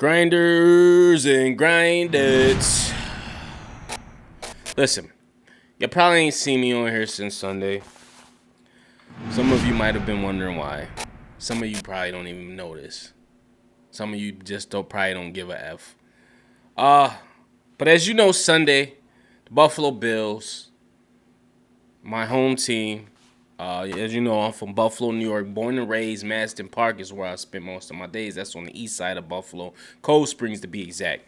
Grinders and grindeds. Listen, you probably ain't seen me on here since Sunday. Some of you might have been wondering why. Some of you probably don't even notice. Some of you just probably don't give a F. But as you know, Sunday, the Buffalo Bills, my home team. As you know, I'm from Buffalo, New York. Born and raised, Madison Park is where I spend most of my days. That's on the east side of Buffalo, Cold Springs to be exact.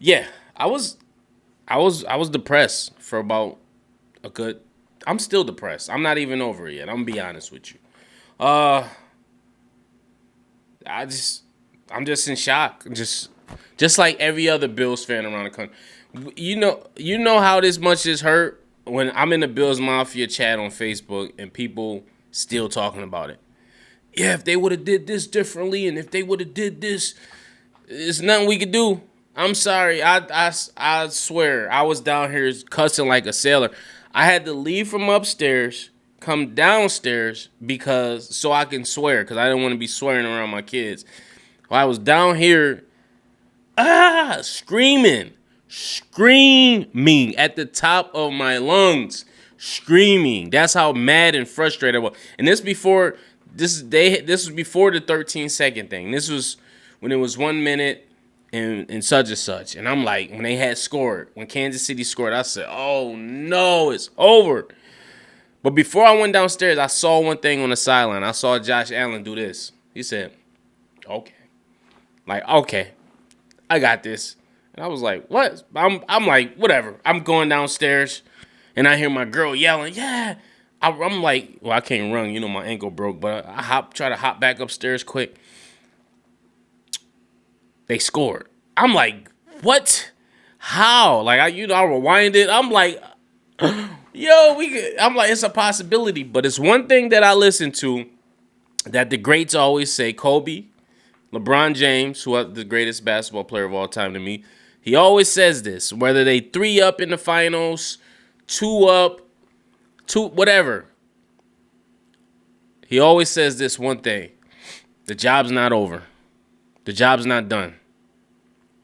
Yeah, I was depressed for about a good. I'm still depressed. I'm not even over it yet. I'm gonna be honest with you. I'm just in shock. Just like every other Bills fan around the country. You know how this much is hurt when I'm in the Billsmafia chat on Facebook and people still talking about it. Yeah, if they would have did this differently and if they would have did this, there's nothing we could do. I'm sorry. I swear, I was down here cussing like a sailor. I had to leave from upstairs, come downstairs so I can swear, because I didn't want to be swearing around my kids. While I was down here, screaming at the top of my lungs, screaming. That's how mad and frustrated I was. And this was before the 13-second thing. This was when it was 1 minute and such and such. And I'm like, when they had scored, when Kansas City scored, I said, oh no, it's over. But before I went downstairs, I saw one thing on the sideline. I saw Josh Allen do this. He said, okay. Like, okay, I got this. And I was like, what? I'm like, whatever. I'm going downstairs, and I hear my girl yelling, yeah. I'm like, well, I can't run. You know, my ankle broke, but I try to hop back upstairs quick. They scored. I'm like, what? How? Like, I rewind it. I'm like, yo, I'm like, it's a possibility. But it's one thing that I listen to that the greats always say. Kobe, LeBron James, who is the greatest basketball player of all time to me, he always says this, whether they 3 up in the finals, 2 up, 2, whatever. He always says this one thing. The job's not over. The job's not done.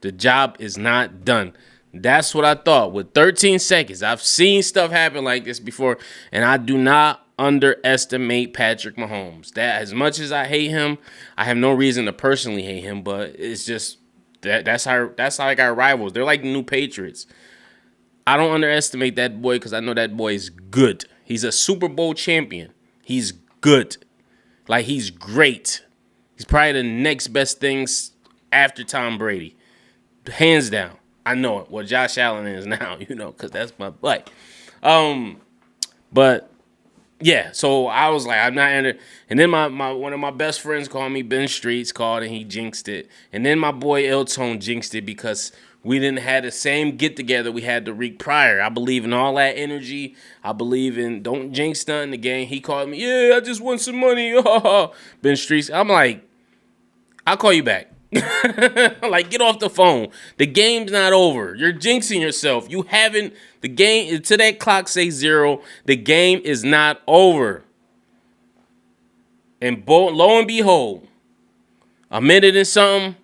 The job is not done. That's what I thought. With 13 seconds, I've seen stuff happen like this before, and I do not underestimate Patrick Mahomes. That, as much as I hate him, I have no reason to personally hate him, but it's just that's how I got rivals. They're like the new Patriots. I don't underestimate that boy because I know that boy is good. He's a Super Bowl champion. He's good. Like, he's great. He's probably the next best things after Tom Brady. Hands down. I know it. Well, Josh Allen is now, because that's my boy. But yeah, so I was like, I'm not under. And then my one of my best friends called me. Ben Streets called and he jinxed it. And then my boy El Tone jinxed it because we didn't have the same get together we had the week prior. I believe in all that energy. I believe in don't jinx nothing again. He called me, yeah, I just want some money. Ben Streets. I'm like, I'll call you back. Like, get off the phone. The game's not over. You're jinxing yourself. You haven't. The game, to that clock say 0, the game is not over. And lo and behold, a minute and something,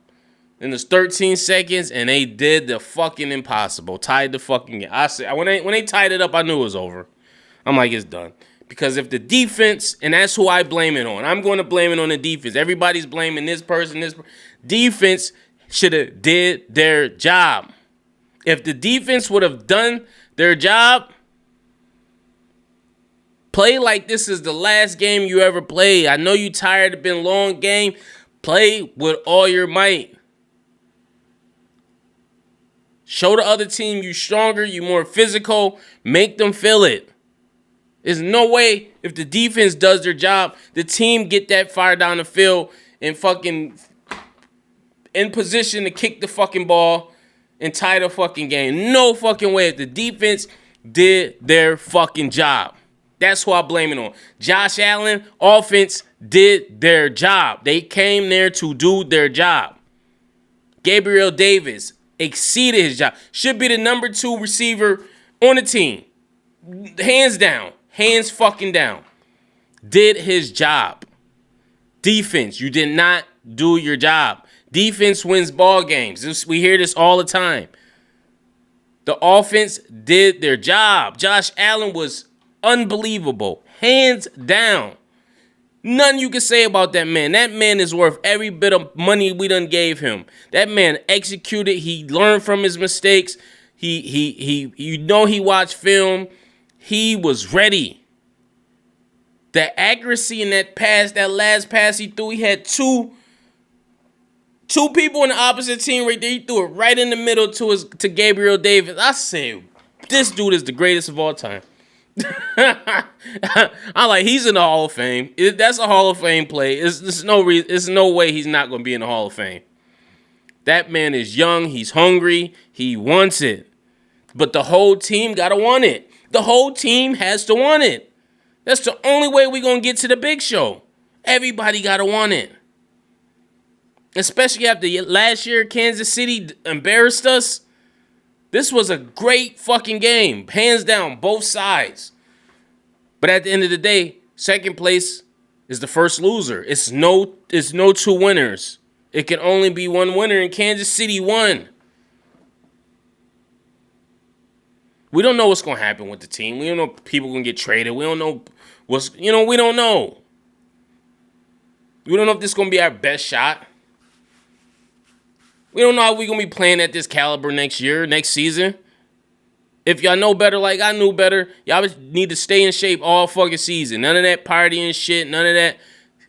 and it's 13 seconds, and they did the fucking impossible. Tied the fucking game. I said, when they tied it up, I knew it was over. I'm like, it's done. Because if the defense, and that's who I blame it on. I'm going to blame it on the defense. Everybody's blaming this person, Defense should have did their job. If the defense would have done their job, play like this is the last game you ever played. I know you tired, it's been a long game. Play with all your might. Show the other team you stronger, you more physical. Make them feel it. There's no way if the defense does their job, the team get that fire down the field and fucking in position to kick the fucking ball and tie the fucking game. No fucking way if the defense did their fucking job. That's who I blame it on. Josh Allen, offense, did their job. They came there to do their job. Gabriel Davis exceeded his job. Should be the number 2 receiver on the team. Hands down. Hands fucking down. Did his job. Defense, you did not do your job. Defense wins ball games. We hear this all the time. The offense did their job. Josh Allen was unbelievable. Hands down. Nothing you can say about that man. That man is worth every bit of money we done gave him. That man executed. He learned from his mistakes. He watched film. He was ready. The accuracy in that pass, that last pass he threw, he had two people in the opposite team right there. He threw it right in the middle to Gabriel Davis. I say, this dude is the greatest of all time. I'm like, he's in the Hall of Fame. That's a Hall of Fame play. There's no way he's not going to be in the Hall of Fame. That man is young. He's hungry. He wants it. But the whole team got to want it. The whole team has to want it. That's the only way we're going to get to the big show. Everybody got to want it. Especially after last year, Kansas City embarrassed us. This was a great fucking game. Hands down, both sides. But at the end of the day, second place is the first loser. It's no two winners. It can only be one winner, and Kansas City won. We don't know what's going to happen with the team. We don't know if people going to get traded. We don't know we don't know. We don't know if this is going to be our best shot. We don't know how we're going to be playing at this caliber next season. If y'all know better like I knew better, y'all need to stay in shape all fucking season. None of that partying shit, none of that.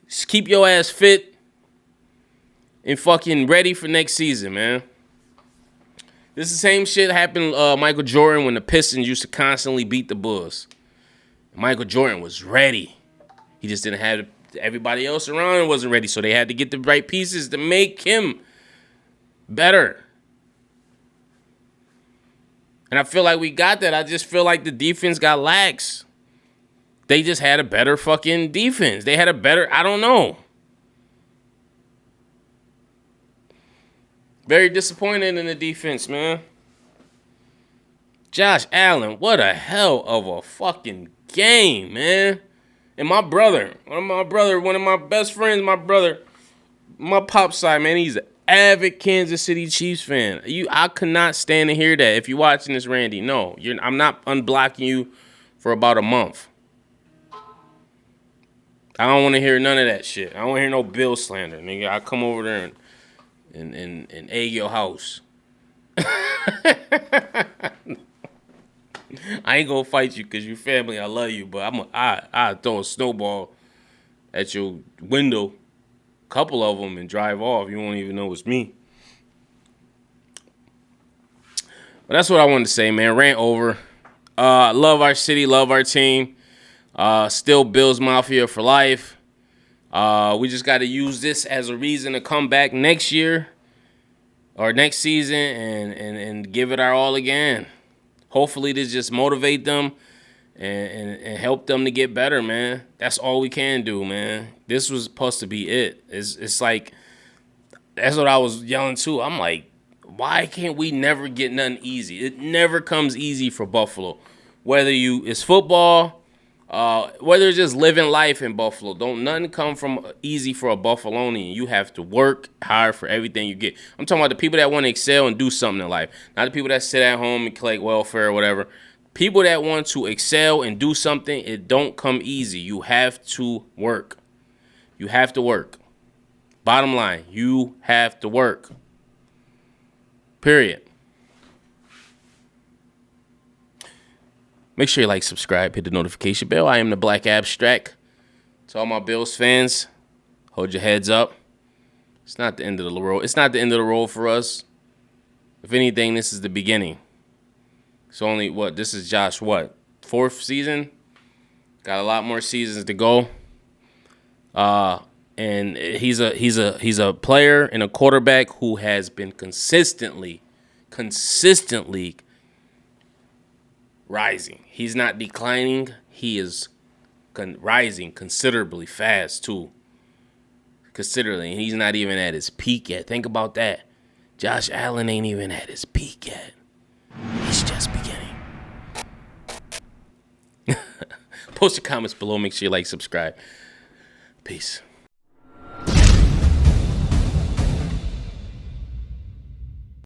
Just keep your ass fit and fucking ready for next season, man. This is the same shit happened Michael Jordan when the Pistons used to constantly beat the Bulls. Michael Jordan was ready. He just didn't have everybody else around him wasn't ready, so they had to get the right pieces to make him better. And I feel like we got that. I just feel like the defense got lax. They just had a better fucking defense. They had a better, I don't know. Very disappointed in the defense, man. Josh Allen, what a hell of a fucking game, man. And my brother, one of my best friends, my pop side, man, he's an avid Kansas City Chiefs fan. I could not stand to hear that. If you're watching this, Randy, no, I'm not unblocking you for about a month. I don't want to hear none of that shit. I don't want to hear no Bill slander, nigga. I come over there and egg your house. I ain't gonna fight you because you family. I love you, but I throw a snowball at your window, couple of them, and drive off. You won't even know it's me. But that's what I wanted to say, man. Rant over. Love our city, love our team. Still Billsmafia for life. We just got to use this as a reason to come back next year or next season and give it our all again. Hopefully this just motivate them and help them to get better, man. That's all we can do, man. This was supposed to be it. It's like, that's what I was yelling too. I'm like, why can't we never get nothing easy? It never comes easy for Buffalo. Whether it's football, whether it's just living life in Buffalo, nothing come from easy for a Buffalonian. You have to work hard for everything you get. I'm talking about the people that want to excel and do something in life, not the people that sit at home and collect welfare or whatever. People that want to excel and do something, it don't come easy. You have to work. You have to work. Bottom line, you have to work. Period. Make sure you like, subscribe, hit the notification bell. I am the Black Abstract. To all my Bills fans, hold your heads up. It's not the end of the road. It's not the end of the road for us. If anything, this is the beginning. It's only this is Josh, fourth season? Got a lot more seasons to go. And he's a player and a quarterback who has been consistently rising. He's not declining. He is rising considerably fast, too. Considerably. And he's not even at his peak yet. Think about that. Josh Allen ain't even at his peak yet. He's just beginning. Post your comments below. Make sure you like, subscribe. Peace.